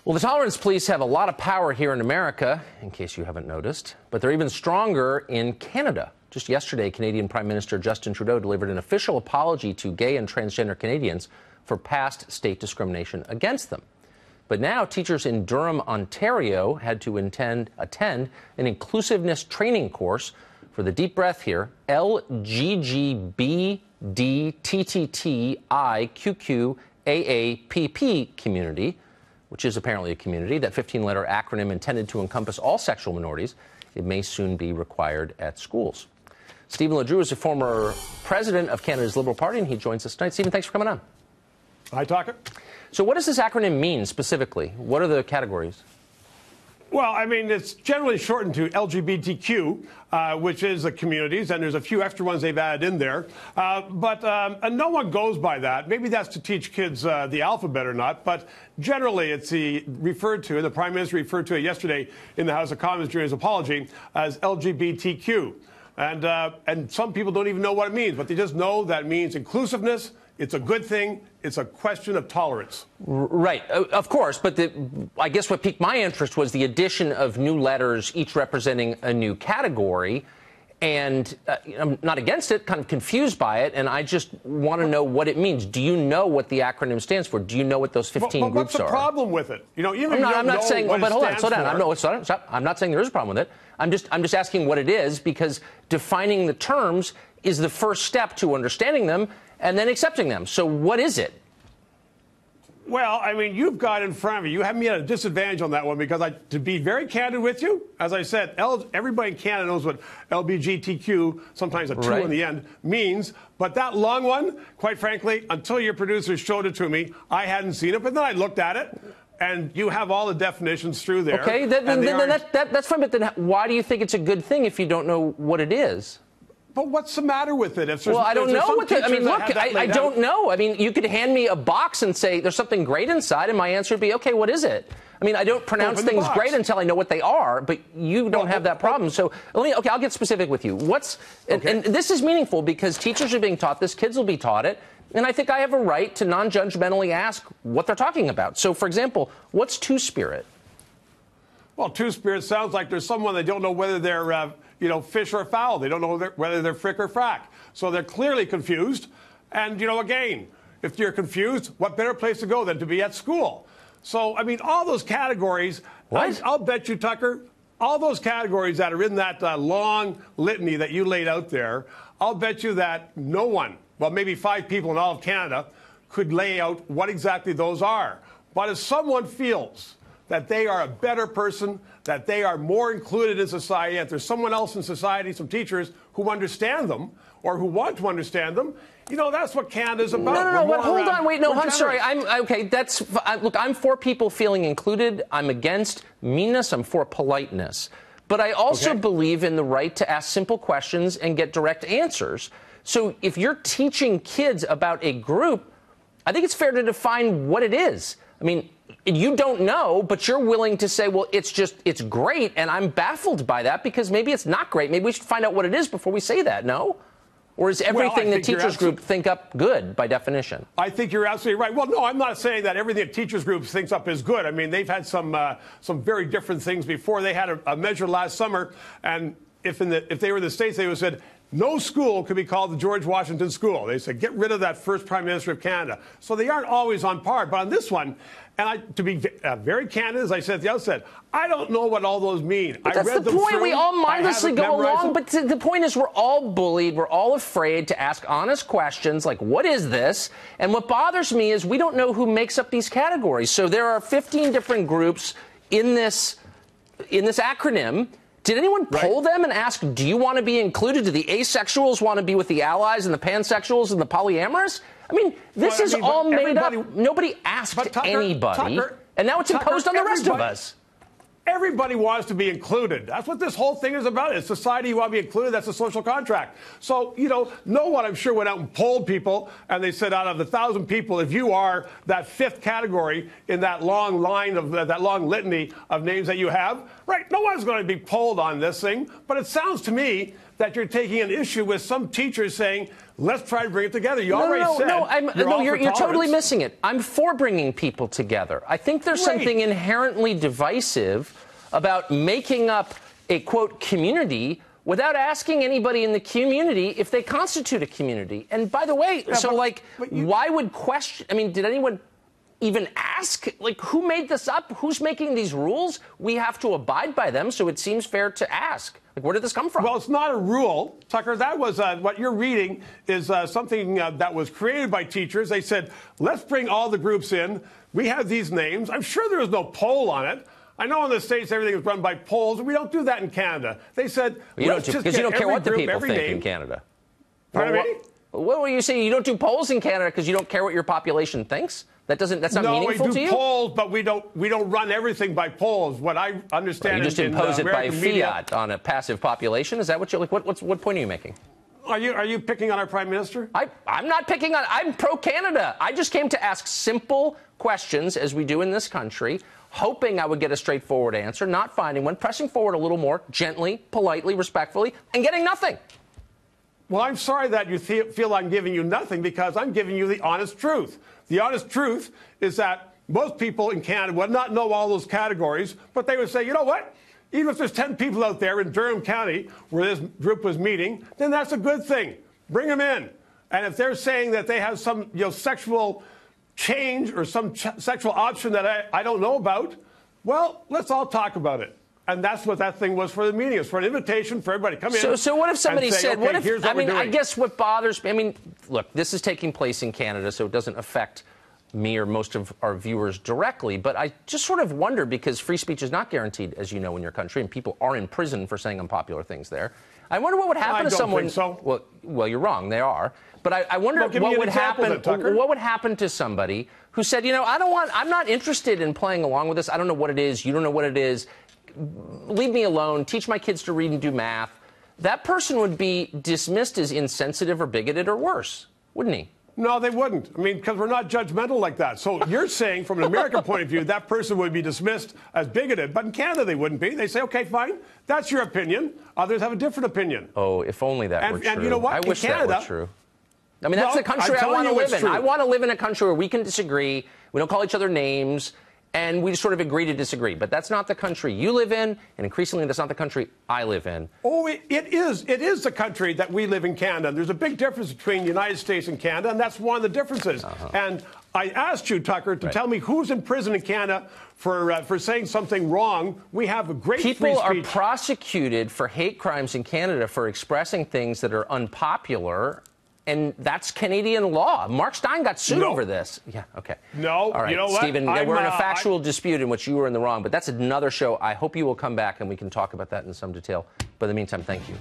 Well, the tolerance police have a lot of power here in America, in case you haven't noticed, but they're even stronger in Canada. Just yesterday, Canadian Prime Minister Justin Trudeau delivered an official apology to gay and transgender Canadians for past state discrimination against them. But now teachers in Durham, Ontario had to attend an inclusiveness training course for the deep breath here, LGGBDTTTIQQAAPP community, which is apparently a community, that 15-letter acronym intended to encompass all sexual minorities. It may soon be required at schools. Stephen LeDrew is a former president of Canada's Liberal Party, and he joins us tonight. Stephen, thanks for coming on. Hi, Tucker. So what does this acronym mean specifically? What are the categories? Well, I mean, it's generally shortened to LGBTQ, which is the communities, and there's a few extra ones they've added in there. And no one goes by that. Maybe that's to teach kids the alphabet or not, but generally it's referred to, and the Prime Minister referred to it yesterday in the House of Commons during his apology, as LGBTQ. And some people don't even know what it means, but they just know that means inclusiveness. It's a good thing. It's a question of tolerance. Right, of course. But I guess what piqued my interest was the addition of new letters, each representing a new category. And I'm not against it, kind of confused by it. And I just want to know what it means. Do you know what the acronym stands for? Do you know what those 15 groups are? What's the problem with it? You know, even I'm not saying. Oh, but hold on, slow down. I'm not saying there is a problem with it. I'm just asking what it is, because defining the terms is the first step to understanding them and then accepting them. So what is it? Well, I mean, you've got in front of you have me at a disadvantage on that one, because to be very candid with you, as I said, everybody in Canada knows what LGBTQ, sometimes a 2 in the end, means. But that long one, quite frankly, until your producers showed it to me, I hadn't seen it. But then I looked at it, and you have all the definitions through there. Okay, that's fine. But then why do you think it's a good thing if you don't know what it is? But what's the matter with it? Well, I don't know. I mean, look, I don't know. I mean, you could hand me a box and say there's something great inside, and my answer would be, okay, what is it? I mean, I don't pronounce things great until I know what they are, but you don't have that problem. So, I'll get specific with you. And this is meaningful because teachers are being taught this, kids will be taught it, and I think I have a right to non-judgmentally ask what they're talking about. So, for example, what's two-spirit? Well, two-spirit sounds like there's someone they don't know whether they're fish or fowl. They don't know whether they're frick or frack. So they're clearly confused. And, again, if you're confused, what better place to go than to be at school? So, I mean, all those categories, I'll bet you, Tucker, all those categories that are in that long litany that you laid out there, I'll bet you that no one, well, maybe 5 people in all of Canada, could lay out what exactly those are. But if someone feels that they are a better person, that they are more included in society, that there's someone else in society, some teachers, who understand them or who want to understand them, that's what Canada's about. No, but hold on, wait, no, I'm sorry. Look, I'm for people feeling included. I'm against meanness. I'm for politeness. But I also believe in the right to ask simple questions and get direct answers. So if you're teaching kids about a group, I think it's fair to define what it is. I mean, you don't know, but you're willing to say, well, it's great, and I'm baffled by that because maybe it's not great. Maybe we should find out what it is before we say that, no? Or is everything the teachers group think up good by definition? I think you're absolutely right. Well, no, I'm not saying that everything that teachers groups thinks up is good. I mean, they've had some very different things before. They had a measure last summer, and if they were in the States, they would have said, no school could be called the George Washington School. They said, get rid of that first Prime Minister of Canada. So they aren't always on par. But on this one, and to be very candid, as I said at the outset, I don't know what all those mean. But that's the point. We all mindlessly go along. But the point is we're all bullied. We're all afraid to ask honest questions like, what is this? And what bothers me is we don't know who makes up these categories. So there are 15 different groups in this acronym. Did anyone poll them and ask, do you want to be included? Do the asexuals want to be with the allies and the pansexuals and the polyamorous? I mean, this is all made up. Nobody asked anybody, and now it's imposed on the rest of us. Everybody wants to be included. That's what this whole thing is about. It's society, you want to be included. That's a social contract. So, no one, I'm sure, went out and polled people, and they said out of the 1,000 people, if you are that 5th category in that long line of that long litany of names that you have, no one's going to be polled on this thing. But it sounds to me that you're taking an issue with some teachers saying, let's try to bring it together. You already said you're totally missing it. I'm for bringing people together. I think there's something inherently divisive about making up a, quote, community without asking anybody in the community if they constitute a community. And by the way, why would question, I mean, did anyone even ask? Like, who made this up? Who's making these rules? We have to abide by them, so it seems fair to ask. Like, where did this come from? Well, it's not a rule, Tucker. That was what you're reading is something that was created by teachers. They said, let's bring all the groups in. We have these names. I'm sure there was no poll on it. I know in the States everything is run by polls. We don't do that in Canada. They said, because you don't care what the people think in Canada. Pardon me? What were you saying? You don't do polls in Canada because you don't care what your population thinks? That's not meaningful to you? No, we do polls, but we don't run everything by polls. What I understand you just impose it by fiat on a passive population. Is that what you're like? What point are you making? Are you picking on our prime minister? I'm not picking on. I'm pro-Canada. I just came to ask simple questions, as we do in this country, hoping I would get a straightforward answer, not finding one, pressing forward a little more gently, politely, respectfully, and getting nothing. Well, I'm sorry that you feel I'm giving you nothing, because I'm giving you the honest truth. The honest truth is that most people in Canada would not know all those categories, but they would say, you know what? Even if there's 10 people out there in Durham County where this group was meeting, then that's a good thing. Bring them in. And if they're saying that they have some sexual change or some sexual option that I don't know about, well, let's all talk about it. And that's what that thing was for the meeting. It's for an invitation for everybody to come in. So what if somebody said, okay, what if, I guess what bothers me, I mean, look, this is taking place in Canada, so it doesn't affect me or most of our viewers directly, but I just sort of wonder, because free speech is not guaranteed, as you know, in your country, and people are in prison for saying unpopular things there. I wonder what would happen to someone. Think so. Well, you're wrong. They are. But I wonder what would happen. What would happen to somebody who said, I'm not interested in playing along with this. I don't know what it is. You don't know what it is. Leave me alone. Teach my kids to read and do math. That person would be dismissed as insensitive or bigoted or worse, wouldn't he? No, they wouldn't. I mean, because we're not judgmental like that. So you're saying, from an American point of view, that person would be dismissed as bigoted. But in Canada, they wouldn't be. They say, okay, fine. That's your opinion. Others have a different opinion. Oh, if only that were true. And you know what? I wish that were true. I mean, that's the country I want to live in. I want to live in a country where we can disagree. We don't call each other names. And we just sort of agree to disagree. But that's not the country you live in, and increasingly that's not the country I live in. Oh, it is. It is the country that we live in, Canada. There's a big difference between the United States and Canada, and that's one of the differences. And I asked you, Tucker, to tell me who's in prison in Canada for saying something wrong. We have a great free speech. People are prosecuted for hate crimes in Canada for expressing things that are unpopular. And that's Canadian law. Mark Stein got sued over this. Yeah, okay. No, all right, you know what? Stephen, we're in a factual dispute in which you were in the wrong, but that's another show. I hope you will come back and we can talk about that in some detail. But in the meantime, thank you.